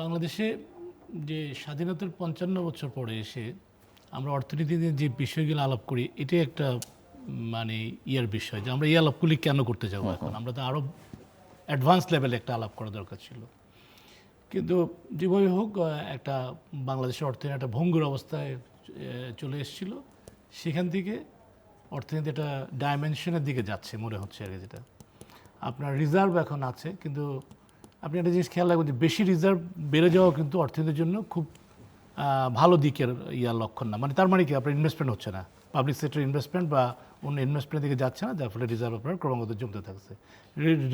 বাংলাদেশে যে স্বাধীনতার ৫৫ বছর পরে এসে আমরা অর্থনীতিতে যে বিষয়গুলো আলাপ করি এটাই একটা মানে ইয়ার বিষয় যে আমরা এই আলাপগুলি কেন করতে যাবো এখন, আমরা তো আরও অ্যাডভান্স লেভেলে একটা আলাপ করা দরকার ছিল। কিন্তু যেভাবে হোক একটা বাংলাদেশের অর্থনীতি একটা ভঙ্গুর অবস্থায় চলে এসেছিল, সেখান থেকে অর্থনীতি একটা ডাইমেনশনের দিকে যাচ্ছে মনে হচ্ছে আর কি। যেটা আপনার রিজার্ভ এখন আছে, কিন্তু আপনি একটা জিনিস খেয়াল রাখবেন যে বেশি রিজার্ভ বেড়ে যাওয়া কিন্তু অর্থনীতির জন্য খুব ভালো দিকের ইয়ার লক্ষণ না। মানে তার মানে কি আপনার ইনভেস্টমেন্ট হচ্ছে না, পাবলিক সেক্টর ইনভেস্টমেন্ট বা অন্য ইনভেস্টমেন্টের দিকে যাচ্ছে না, যার ফলে রিজার্ভ আপনার ক্রমাগত জমতে থাকছে।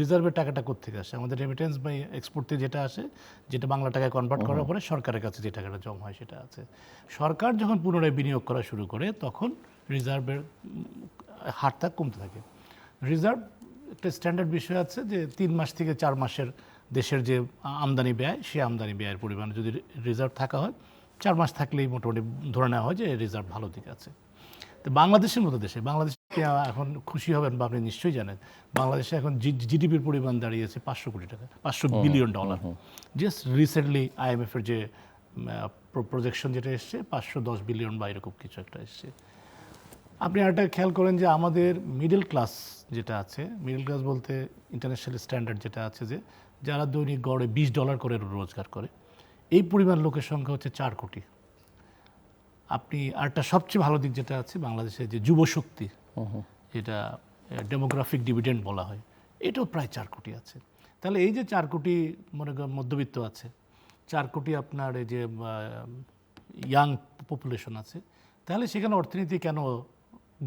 রিজার্ভের টাকাটা কোত্থেকে আসে? আমাদের রেমিটেন্স বা এক্সপোর্ট থেকে যেটা আসে, যেটা বাংলা টাকায় কনভার্ট করার পরে সরকারের কাছে যে টাকাটা জমা হয় সেটা আছে। সরকার যখন পুনরায় বিনিয়োগ করা শুরু করে তখন রিজার্ভের হারটা কমতে থাকে। রিজার্ভ একটা স্ট্যান্ডার্ড বিষয় আছে যে 3 মাস থেকে 4 মাসের দেশের যে আমদানি ব্যয়, সেই আমদানি ব্যয়ের পরিমাণ যদি রিজার্ভ থাকা হয়, 4 মাস থাকলেই মোটামুটি ধরে নেওয়া হয় যে রিজার্ভ ভালো দিকে আছে। তো বাংলাদেশের মতো দেশে, বাংলাদেশে এখন খুশি হবেন বা আপনি নিশ্চয়ই জানেন, বাংলাদেশে এখন জিডিপির পরিমাণ দাঁড়িয়েছে 500 কোটি টাকা, 500 বিলিয়ন ডলার। জাস্ট রিসেন্টলি আইএমএফের যে প্রজেকশন যেটা এসছে 510 বিলিয়ন বা এরকম কিছু একটা এসছে। আপনি আরেকটা খেয়াল করেন যে আমাদের মিডল ক্লাস যেটা আছে, মিডল ক্লাস বলতে ইন্টারন্যাশনাল স্ট্যান্ডার্ড যেটা আছে, যে যারা দৈনিক গড়ে $20 করে রোজগার করে, এই পরিমাণ লোকের সংখ্যা হচ্ছে 4 কোটি। আপনি আরেকটা সবচেয়ে ভালো দিক যেটা আছে বাংলাদেশে, যে যুবশক্তি, যেটা ডেমোগ্রাফিক ডিভিডেন্ড বলা হয়, এটাও প্রায় 4 কোটি আছে। তাহলে এই যে 4 কোটি মনে করেন মধ্যবিত্ত আছে, 4 কোটি আপনার এই যে ইয়াং পপুলেশন আছে, তাহলে সেখানে অর্থনীতি কেন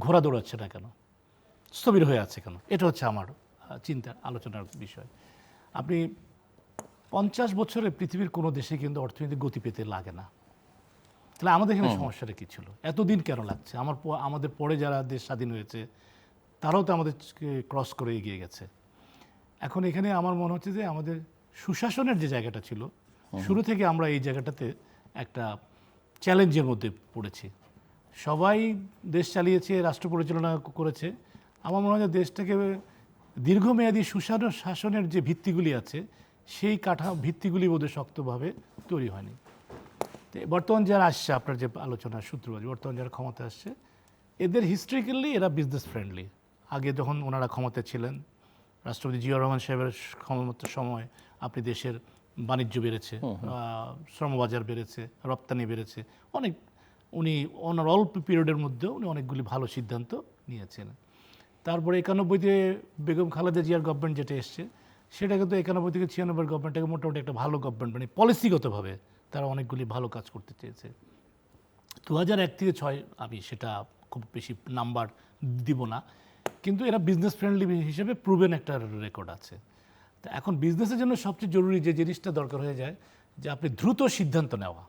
ঘোরা দৌড়াচ্ছে না, কেন স্থবির হয়ে আছে কেন? এটা হচ্ছে আমার চিন্তার আলোচনার বিষয়। আপনি 50 বছরে পৃথিবীর কোনো দেশে কিন্তু অর্থনীতি গতি পেতে লাগে না। তাহলে আমাদের এখানে সমস্যাটা কী ছিল? এতদিন কেন লাগছে? আমাদের পরে যারা দেশ স্বাধীন হয়েছে তারাও তো আমাদের ক্রস করে এগিয়ে গেছে। এখন এখানে আমার মনে হচ্ছে যে আমাদের সুশাসনের যে জায়গাটা ছিল, শুরু থেকে আমরা এই জায়গাটাতে একটা চ্যালেঞ্জের মধ্যে পড়েছি। সবাই দেশ চালিয়েছে, রাষ্ট্র পরিচালনা করেছে। আমার মনে হয় যে দেশটাকে দীর্ঘমেয়াদী সুশাসনের যে ভিত্তিগুলি আছে, সেই ভিত্তিগুলি বোধহয় শক্তভাবে তৈরি হয়নি। বর্তমান যারা আসছে, আপনার যে আলোচনার সূত্রপাত, বর্তমান যারা ক্ষমতা আসছে, এদের হিস্ট্রিক্যালি এরা বিজনেস ফ্রেন্ডলি। আগে যখন ওনারা ক্ষমতায় ছিলেন, রাষ্ট্রপতি জিয়াউর রহমান সাহেবের ক্ষমতার সময় আপনি দেশের বাণিজ্য বেড়েছে, শ্রমবাজার বেড়েছে, রপ্তানি বেড়েছে অনেক। উনি ওনার অল্প পিরিয়ডের মধ্যেও উনি অনেকগুলি ভালো সিদ্ধান্ত নিয়েছেন। তারপরে 91-তে বেগম খালেদা জিয়ার গভর্নমেন্ট যেটা এসছে, সেটা কিন্তু 91 থেকে 96 গভর্নমেন্টটাকে মোটামুটি একটা ভালো গভর্নমেন্ট, মানে পলিসিগতভাবে তারা অনেকগুলি ভালো কাজ করতে চেয়েছে। 2001 থেকে 6 আমি সেটা খুব বেশি নাম্বার দিব না, কিন্তু এরা বিজনেস ফ্রেন্ডলি হিসেবে প্রুভেন একটা রেকর্ড আছে। তো এখন বিজনেসের জন্য সবচেয়ে জরুরি যে জিনিসটা দরকার হয়ে যায়, যে আপনি দ্রুত সিদ্ধান্ত নেওয়া।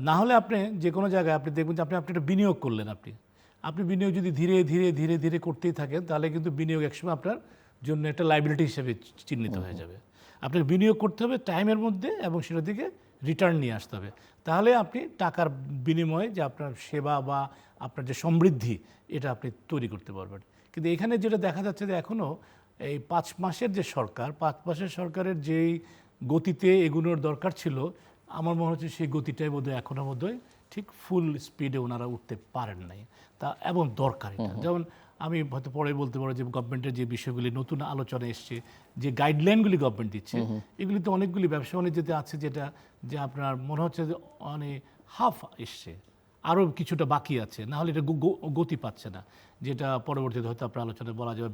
না হলে আপনি যে কোনো জায়গায় আপনি দেখবেন যে আপনি একটা বিনিয়োগ করলেন, আপনি বিনিয়োগ যদি ধীরে ধীরে ধীরে ধীরে করতেই থাকেন, তাহলে কিন্তু বিনিয়োগ একসময় আপনার জন্য একটা লাইবিলিটি হিসেবে চিহ্নিত হয়ে যাবে। আপনার বিনিয়োগ করতে হবে টাইমের মধ্যে এবং সেটা থেকে রিটার্ন নিয়ে আসতে হবে। তাহলে আপনি টাকার বিনিময়ে যে আপনার সেবা বা আপনার যে সমৃদ্ধি, এটা আপনি তৈরি করতে পারবেন। কিন্তু এখানে যেটা দেখা যাচ্ছে যে এখনও এই 5 মাসের যে সরকার, 5 মাসের সরকারের যেই গতিতে এগুলোর দরকার ছিল, আমার মনে হচ্ছে সেই গতিটাই বোধহয় এখনও বোধহয় ঠিক ফুল স্পিডে ওনারা উঠতে পারেন নাই। তা এবং দরকার এটা। যেমন আমি হয়তো পরে বলতে পারবো যে গভর্নমেন্টের যে বিষয়গুলি নতুন আলোচনা এসছে, যে গাইডলাইনগুলি গভর্নমেন্ট দিচ্ছে, এগুলিতে অনেকগুলি ব্যবসা বাণিজ্যতে আছে যেটা যে আপনার মনে হচ্ছে যে অনেক হাফ এসছে, আরও কিছুটা বাকি আছে, না হলে এটা গতি পাচ্ছে না, যেটা পরবর্তীতে হয়তো আপনার আলোচনায় বলা যাবে।